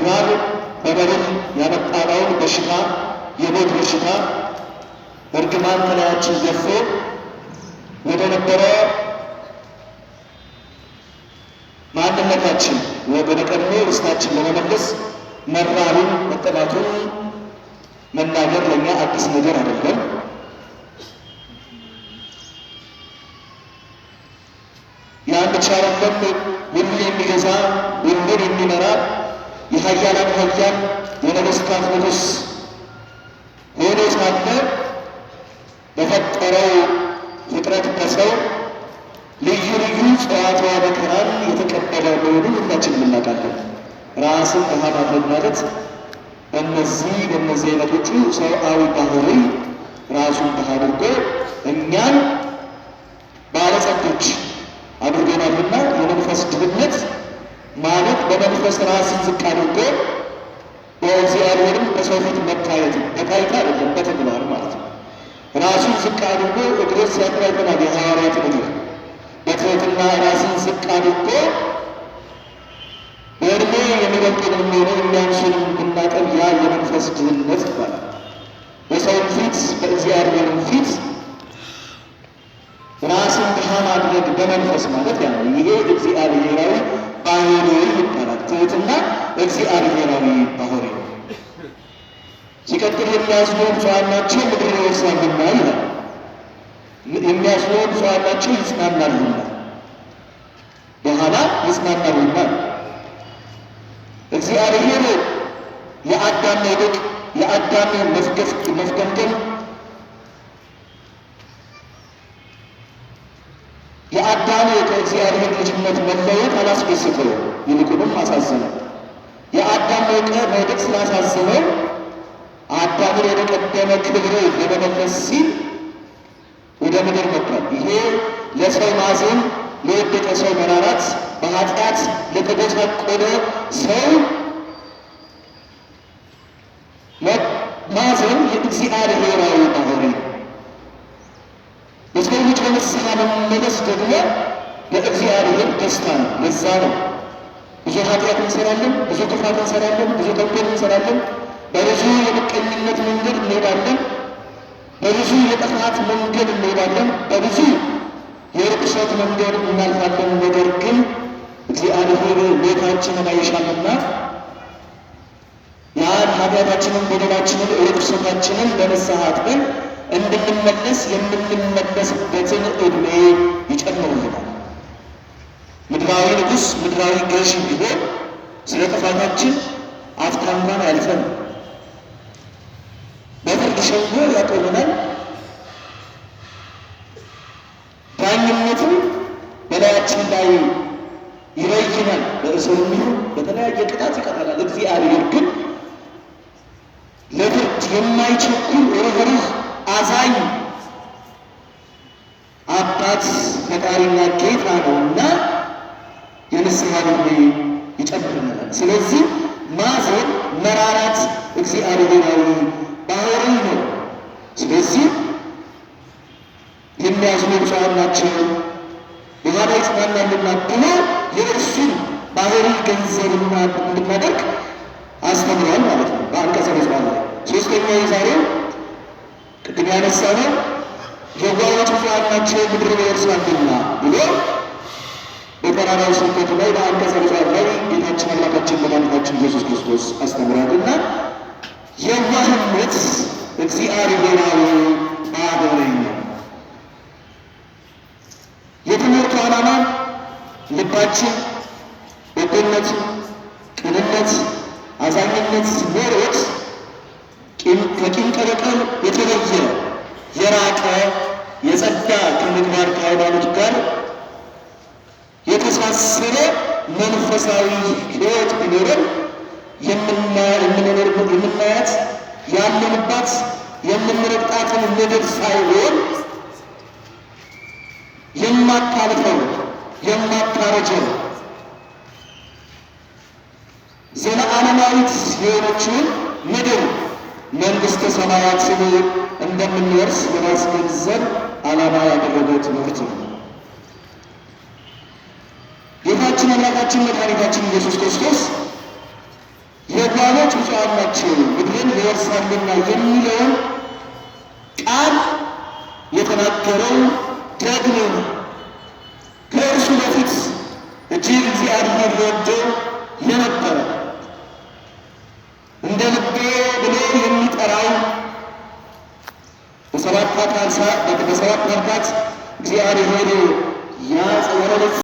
እባብ በበደል ያመጣነውን በሽታ የሞት በሽታ እርግማን ከላያችን ገፎ ወደ ነበረ ማንነታችን ወደ ቀድሞ ርስታችን ለመመለስ መራሩን መጠማቱን መናገር ለእኛ አዲስ ነገር አይደለም። ያን ብቻ አይደለም፣ ሁሉን የሚገዛ ሁሉን የሚመራ የኃያላን ኃያል የነገሥታት ንጉሥ ሆኖ ሳለ በፈጠረው ፍጥረት በሰው ልዩ ልዩ ጽዋትወ መከራን የተቀበለ መሆኑን ሁላችንም እናውቃለን። ራስን ድሃ ማድረግ ማለት በእነዚህ አይነቶቹ ሰብአዊ ባህሪ ራሱን ድሃ አድርጎ እኛን ባለጸጎች አድርጎናልና የመንፈስ ድህነት ማለት በመንፈስ ራስን ዝቅ አድርጎ በእግዚአብሔርም በሰው ፊት መታየት በታይታ አይደለም፣ በተግባር ማለት ነው። ራሱን ዝቅ አድርጎ እግሮች ሲያጥብ አይተናል። የሐዋርያት እግር በትሕትና ራስን ዝቅ አድርጎ በዕድሜ የሚበልጡንም ሆነ የሚያንሱንም ብናጠብ ያ የመንፈስ ድህነት ይባላል። በሰውም ፊት በእግዚአብሔርም ፊት ራስን ድሃ ማድረግ በመንፈስ ማለት ያ ነው። ይሄ እግዚአብሔራዊ ባህሪ ይባላል። ትሕትና እግዚአብሔራዊ ባህሪ ነው። ሲቀጥል የሚያዝኑ ብፁዓን ናቸው ምድርን ይወርሳሉና ይላል። የሚያዝኑ ብፁዓን ናቸው ይጽናናሉና፣ በኋላ ይጽናናሉና። እግዚአብሔር የአዳም መውደቅ የአዳም መፍገምገም የአዳም ከእግዚአብሔር ልጅነት መለየት አላስደስተው፣ ይልቁንም አሳዘነው። የአዳም መውደቅ ስላሳዘነው አዳምን ወደ ቀደመ ክብሩ ለመመለስ ሲል ወደ ምድር መጥቷል። ይሄ ለሰው ማዘን፣ ለወደቀ ሰው መራራት፣ በኃጢአት ለተጎሳቆለ ሰው ማዘን የእግዚአብሔራዊ ባህሪ ነው። የሰው ልጅ በንስሐ መመለስ ደግሞ ለእግዚአብሔር ደስታ ነው። ለዛ ነው ብዙ ኃጢአት እንሰራለን፣ ብዙ ክፋት እንሰራለን፣ ብዙ ተንኮል እንሰራለን፣ በብዙ የምቀኝነት መንገድ እንሄዳለን፣ በብዙ የጥፋት መንገድ እንሄዳለን፣ በብዙ የርኩሰት መንገድ እናልፋለን። ነገር ግን እግዚአብሔር ቤታችንን አይሻምና ያን ኃጢአታችንን፣ በደላችንን፣ ርኩሰታችንን በንስሐ አጥበን እንድንመለስ የምንመለስበትን ዕድሜ ይጨምርልናል። ምድራዊ ንጉሥ ምድራዊ ገዥ ቢሆን ስለ ጥፋታችን አፍታ እንኳን አያልፈን፣ በፍርድ ሸንጎ ያቆመናል። ዳኝነትም በላያችን ላይ ይበይናል። በእስር ይሁን በተለያየ ቅጣት ይቀጣናል። እግዚአብሔር ግን ለፍርድ የማይቸኩል ርኅሩህ አዛኝ አባት ፈጣሪና ጌታ ነውና የንስሐ ዕድሜ ይጨምርልናል። ስለዚህ ማዘን መራራት እግዚአብሔራዊ ባህሪ ነው። ስለዚህ የሚያዝኑ ብፁዓን ናቸው በኋላ ይጽናናሉና ብሎ የእርሱን ባህሪ ገንዘብና እንድናደርግ አስተምሯል ማለት ነው በአንቀጸ ምጽዋት ላይ። ሶስተኛው የዛሬው ቅድም ያነሳነው የዋሆች ብፁዓን ናቸው ምድርን ይወርሳሉና ብሎ በተራራው ስብከቱ ላይ በአንቀጸ ምጽዋት ላይ ጌታችን አምላካችን መድኃኒታችን ኢየሱስ ክርስቶስ አስተምሯልና የዋህነት እግዚአብሔራዊ ባህሪ ነው። የትምህርቱ ዓላማ ልባችን በጎነት፣ ቅንነት፣ አዛኝነት ኖሮት ከቂም በቀል የተለየ የራቀ የጸዳ ከምግባር ከሃይማኖት ጋር የተሳሰረ መንፈሳዊ ሕይወት ቢኖረን የምናያት ያለንባት የምንረግጣትን ምድር ሳይሆን የማታልፈው የማታረጀው ዘለዓለማዊት የሆነችውን ምድር መንግሥተ ሰማያትን እንደምንወርስ ለማስገንዘብ ዓላማ ያደረገ ትምህርት ነው። ጌታችን አምላካችን መድኃኒታችን ኢየሱስ ክርስቶስ የዋሆች ብፁዓን ናቸው ምድርን ይወርሳሉና የሚለውን ቃል የተናገረው ደግሞ ከእርሱ በፊት እጅግ እግዚአብሔር ወዶ የነበረ እንደ ልቤ ብሎ የሚጠራው በሰባት አካት እግዚአብሔር ያጸወረ